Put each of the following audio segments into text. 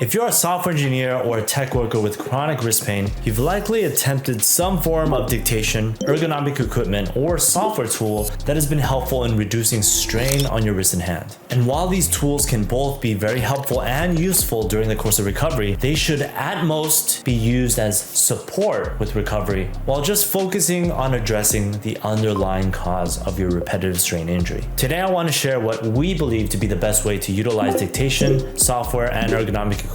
If you're a software engineer or a tech worker with chronic wrist pain, you've likely attempted some form of dictation, ergonomic equipment, or software tool that has been helpful in reducing strain on your wrist and hand. And while these tools can both be very helpful and useful during the course of recovery, they should at most be used as support with recovery while just focusing on addressing the underlying cause of your repetitive strain injury. Today I want to share what we believe to be the best way to utilize dictation, software, and ergonomic equipment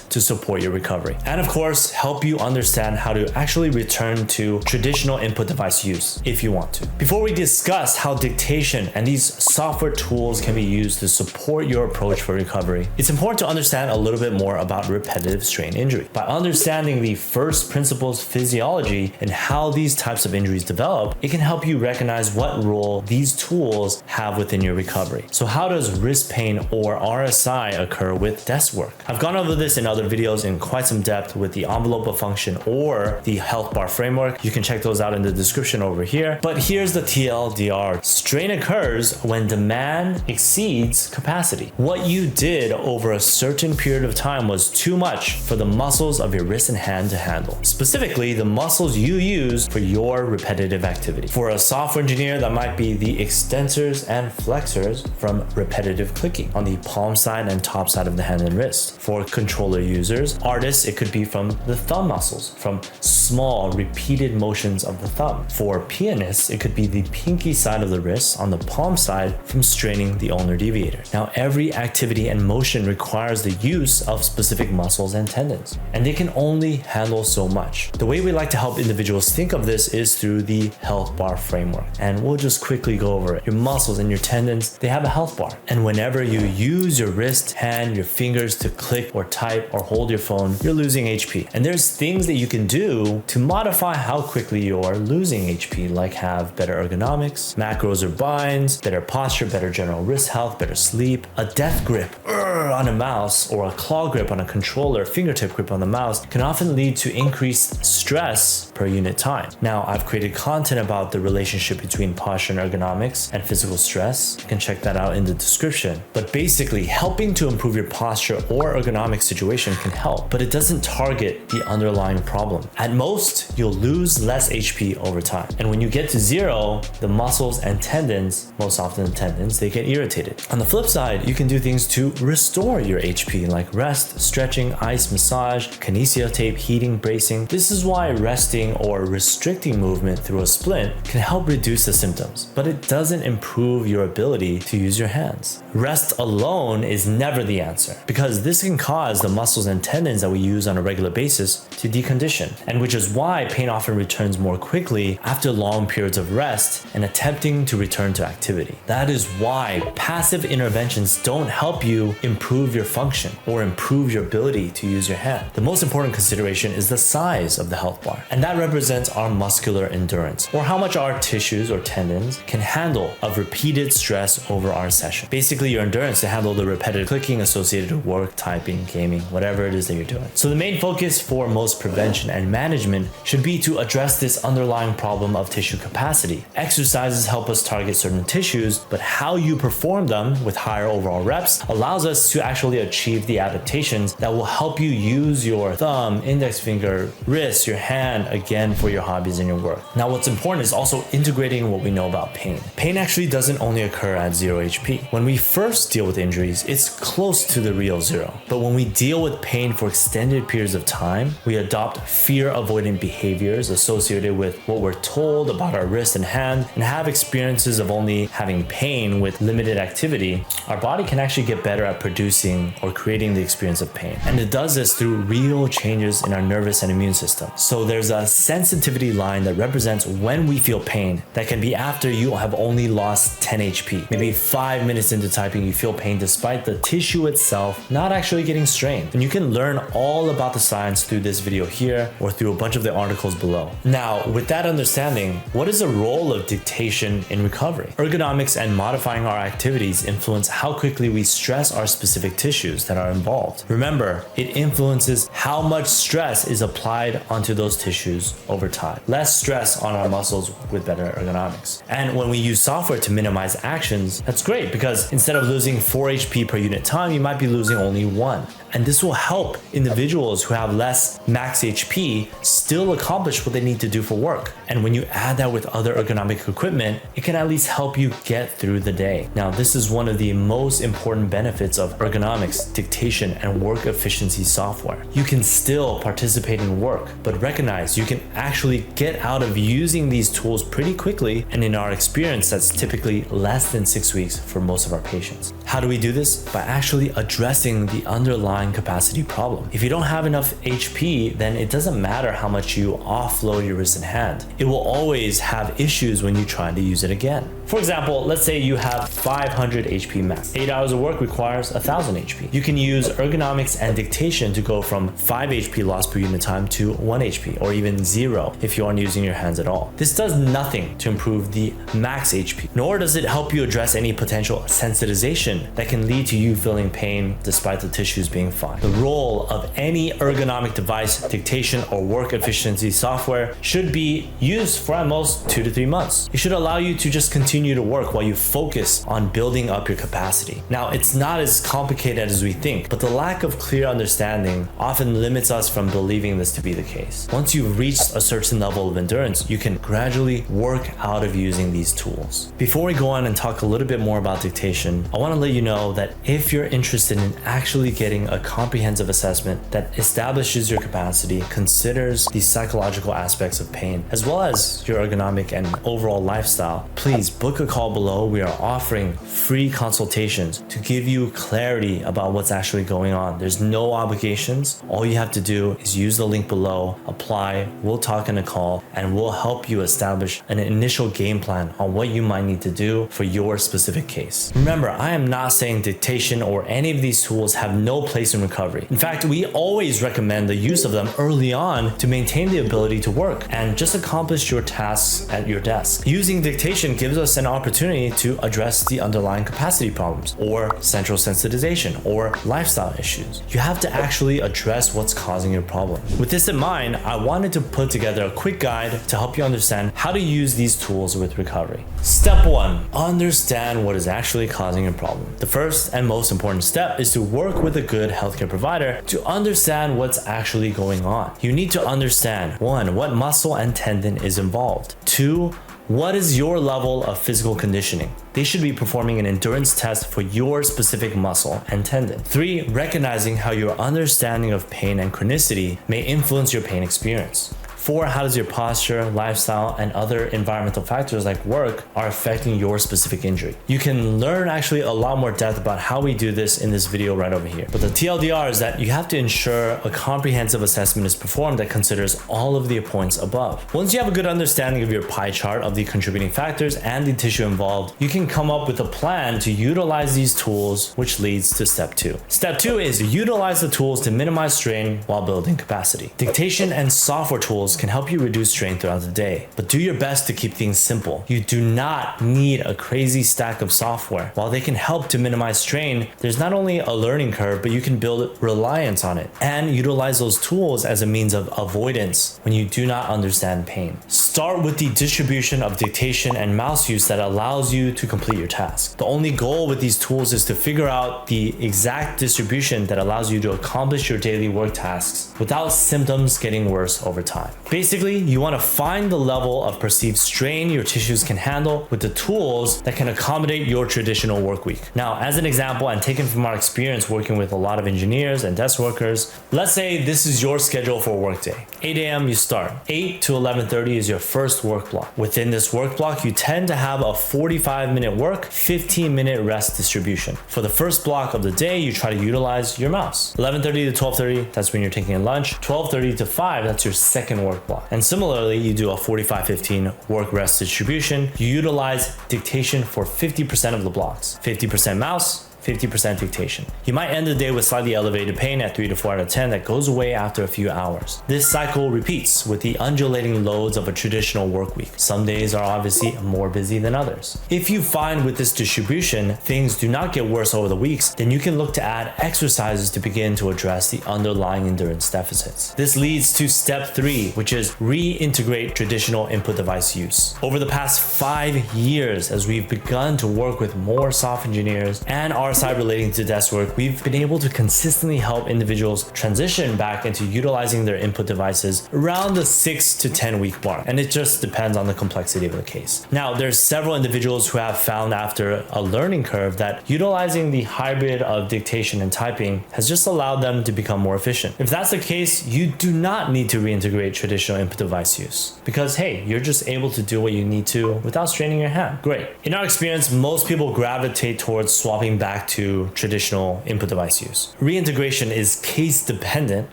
to support your recovery. And of course, help you understand how to actually return to traditional input device use if you want to. Before we discuss how dictation and these software tools can be used to support your approach for recovery, it's important to understand a little bit more about repetitive strain injury. By understanding the first principles physiology and how these types of injuries develop, it can help you recognize what role these tools have within your recovery. So how does wrist pain or RSI occur with desk work? I've gone over this in other videos in quite some depth with the envelope of function or the health bar framework. You can check those out in the description over here. But here's the TLDR. Strain occurs when demand exceeds capacity. What you did over a certain period of time was too much for the muscles of your wrist and hand to handle. Specifically, the muscles you use for your repetitive activity. For a software engineer, that might be the extensors and flexors from repetitive clicking on the palm side and top side of the hand and wrist. For controller users, artists, it could be from the thumb muscles, from small repeated motions of the thumb. For pianists, it could be the pinky side of the wrist on the palm side from straining the ulnar deviator. Now, every activity and motion requires the use of specific muscles and tendons, and they can only handle so much. The way we like to help individuals think of this is through the health bar framework, and we'll just quickly go over it. Your muscles and your tendons, they have a health bar, and whenever you use your wrist, hand, your fingers to click or type or hold your phone, you're losing HP. And there's things that you can do to modify how quickly you're losing HP, like have better ergonomics, macros or binds, better posture, better general wrist health, better sleep. A death grip on a mouse or a claw grip on a controller, fingertip grip on the mouse can often lead to increased stress per unit time. Now, I've created content about the relationship between posture and ergonomics and physical stress. You can check that out in the description. But basically, helping to improve your posture or ergonomic situation can help, but it doesn't target the underlying problem. At most, you'll lose less HP over time. And when you get to zero, the muscles and tendons, most often the tendons, they get irritated. On the flip side, you can do things to restore your HP, like rest, stretching, ice massage, kinesio tape, heating, bracing. This is why resting or restricting movement through a splint can help reduce the symptoms, but it doesn't improve your ability to use your hands. Rest alone is never the answer, because this can cause the muscles and tendons that we use on a regular basis to decondition, and which is why pain often returns more quickly after long periods of rest and attempting to return to activity. That is why passive interventions don't help you improve your function or improve your ability to use your hand. The most important consideration is the size of the health bar, and that represents our muscular endurance, or how much our tissues or tendons can handle of repeated stress over our session. Basically, your endurance to handle the repetitive clicking associated with work, typing, gaming, whatever it is that you're doing. So the main focus for most prevention and management should be to address this underlying problem of tissue capacity. Exercises help us target certain tissues, but how you perform them with higher overall reps allows us to actually achieve the adaptations that will help you use your thumb, index finger, wrist, your hand again for your hobbies and your work. Now, what's important is also integrating what we know about pain. Pain actually doesn't only occur at 0 HP. When we first deal with injuries, it's close to the real zero. But when we deal with pain for extended periods of time, we adopt fear-avoidant behaviors associated with what we're told about our wrist and hand, and have experiences of only having pain with limited activity, our body can actually get better at producing or creating the experience of pain. And it does this through real changes in our nervous and immune system. So there's a sensitivity line that represents when we feel pain that can be after you have only lost 10 HP. Maybe 5 minutes into typing, you feel pain despite the tissue itself not actually getting strained. And you can learn all about the science through this video here or through a bunch of the articles below. Now, with that understanding, what is the role of dictation in recovery? Ergonomics and modifying our activities influence how quickly we stress our specific tissues that are involved. Remember, it influences how much stress is applied onto those tissues over time. Less stress on our muscles with better ergonomics. And when we use software to minimize actions, that's great, because instead of losing 4 HP per unit time, you might be losing only 1. And this will help individuals who have less max HP still accomplish what they need to do for work. And when you add that with other ergonomic equipment, it can at least help you get through the day. Now, this is one of the most important benefits of ergonomics, dictation, and work efficiency software. You can still participate in work, but recognize you can actually get out of using these tools pretty quickly, and in our experience, that's typically less than 6 weeks for most of our patients. How do we do this? By actually addressing the underlying capacity problem. If you don't have enough HP, then it doesn't matter how much you offload your wrist and hand. It will always have issues when you try to use it again. For example, let's say you have 500 HP max. 8 hours of work requires 1000 HP. You can use ergonomics and dictation to go from 5 HP loss per unit time to 1 HP, or even 0 if you aren't using your hands at all. This does nothing to improve the max HP, nor does it help you address any potential sensitization that can lead to you feeling pain despite the tissues being fine. The role of any ergonomic device, dictation, or work efficiency software should be used for at most 2 to 3 months. It should allow you to just continue to work while you focus on building up your capacity. Now, it's not as complicated as we think, but the lack of clear understanding often limits us from believing this to be the case. Once you've reached a certain level of endurance, you can gradually work out of using these tools. Before we go on and talk a little bit more about dictation, I want to let you know that if you're interested in actually getting a comprehensive assessment that establishes your capacity, considers the psychological aspects of pain, as well as your ergonomic and overall lifestyle, please book a call below. We are offering free consultations to give you clarity about what's actually going on. There's no obligations. All you have to do is use the link below, apply, we'll talk in a call, and we'll help you establish an initial game plan on what you might need to do for your specific case. Remember, I am not saying dictation or any of these tools have no place in recovery. In fact, we always recommend the use of them early on to maintain the ability to work and just accomplish your tasks at your desk. Using dictation gives us an opportunity to address the underlying capacity problems or central sensitization or lifestyle issues. You have to actually address what's causing your problem. With this in mind, I wanted to put together a quick guide to help you understand how to use these tools with recovery. Step 1, understand what is actually causing your problem. The first and most important step is to work with a good healthcare provider to understand what's actually going on. You need to understand 1, what muscle and tendon is involved. 2, what is your level of physical conditioning? They should be performing an endurance test for your specific muscle and tendon. 3, recognizing how your understanding of pain and chronicity may influence your pain experience. 4, how does your posture, lifestyle, and other environmental factors like work are affecting your specific injury? You can learn actually a lot more depth about how we do this in this video right over here. But the TLDR is that you have to ensure a comprehensive assessment is performed that considers all of the points above. Once you have a good understanding of your pie chart of the contributing factors and the tissue involved, you can come up with a plan to utilize these tools, which leads to step 2. Step 2 is utilize the tools to minimize strain while building capacity. Dictation and software tools can help you reduce strain throughout the day, but do your best to keep things simple. You do not need a crazy stack of software. While they can help to minimize strain, there's not only a learning curve, but you can build reliance on it and utilize those tools as a means of avoidance when you do not understand pain. Start with the distribution of dictation and mouse use that allows you to complete your task. The only goal with these tools is to figure out the exact distribution that allows you to accomplish your daily work tasks without symptoms getting worse over time. Basically, you want to find the level of perceived strain your tissues can handle with the tools that can accommodate your traditional work week. Now, as an example, and taken from our experience working with a lot of engineers and desk workers, let's say this is your schedule for a workday. 8 a.m. you start. 8 to 11:30 is your first work block. Within this work block, you tend to have a 45-minute work, 15-minute rest distribution. For the first block of the day, you try to utilize your mouse. 11:30 to 12:30, that's when you're taking a lunch. 12:30 to 5, that's your second work block. And similarly, you do a 45-15 work rest distribution. You utilize dictation for 50% of the blocks. 50% mouse, 50% dictation. You might end the day with slightly elevated pain at 3 to 4 out of 10 that goes away after a few hours. This cycle repeats with the undulating loads of a traditional work week. Some days are obviously more busy than others. If you find with this distribution, things do not get worse over the weeks, then you can look to add exercises to begin to address the underlying endurance deficits. This leads to step 3, which is reintegrate traditional input device use. Over the past 5 years, as we've begun to work with more soft engineers and our our side relating to desk work, we've been able to consistently help individuals transition back into utilizing their input devices around the 6 to 10 week mark. And it just depends on the complexity of the case. Now, there's several individuals who have found after a learning curve that utilizing the hybrid of dictation and typing has just allowed them to become more efficient. If that's the case, you do not need to reintegrate traditional input device use because, hey, you're just able to do what you need to without straining your hand. Great. In our experience, most people gravitate towards swapping back to traditional input device use. Reintegration is case dependent.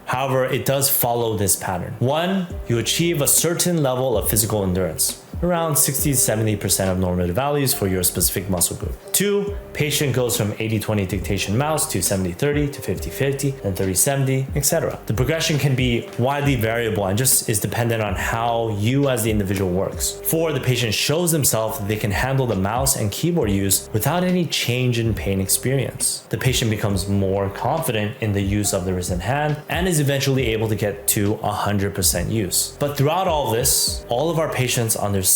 However, it does follow this pattern. 1, you achieve a certain level of physical endurance, around 60-70% of normative values for your specific muscle group. 2, patient goes from 80-20 dictation mouse to 70-30 to 50-50 and 30-70, etc. The progression can be widely variable and just is dependent on how you as the individual works. 4, the patient shows themselves that they can handle the mouse and keyboard use without any change in pain experience. The patient becomes more confident in the use of the wrist and hand and is eventually able to get to 100% use. But throughout all this, all of our patients understand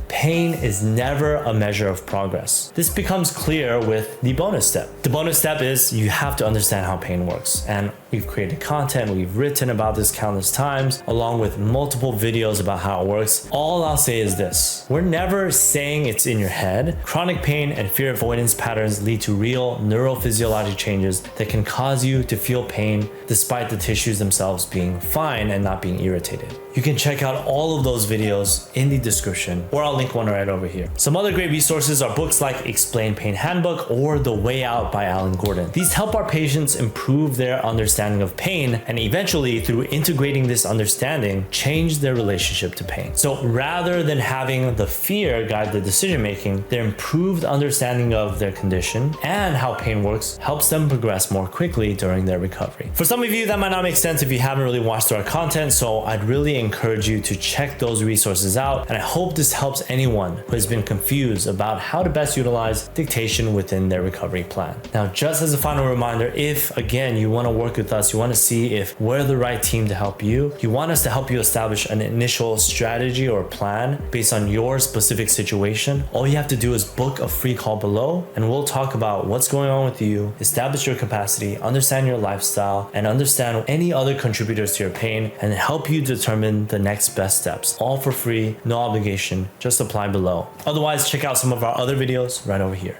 pain is never a measure of progress. This becomes clear with the bonus step. The bonus step is you have to understand how pain works. And we've created content, we've written about this countless times, along with multiple videos about how it works. All I'll say is this: we're never saying it's in your head. Chronic pain and fear avoidance patterns lead to real neurophysiologic changes that can cause you to feel pain despite the tissues themselves being fine and not being irritated. You can check out all of those videos in the description, or I'll link one right over here. Some other great resources are books like Explain Pain Handbook or The Way Out by Alan Gordon. These help our patients improve their understanding of pain and eventually, through integrating this understanding, change their relationship to pain. So rather than having the fear guide their decision making, their improved understanding of their condition and how pain works helps them progress more quickly during their recovery. For some of you, that might not make sense if you haven't really watched through our content, so I'd really encourage you to check those resources out, and I hope this helps anyone who has been confused about how to best utilize dictation within their recovery plan. Now, just as a final reminder, if again you want to work with us, you want to see if we're the right team to help you want us to help you establish an initial strategy or plan based on your specific situation, all you have to do is book a free call below and we'll talk about what's going on with you, establish your capacity, understand your lifestyle, and understand any other contributors to your pain, and help you determine the next best steps, all for free, no obligation. Just apply below. Otherwise, check out some of our other videos right over here.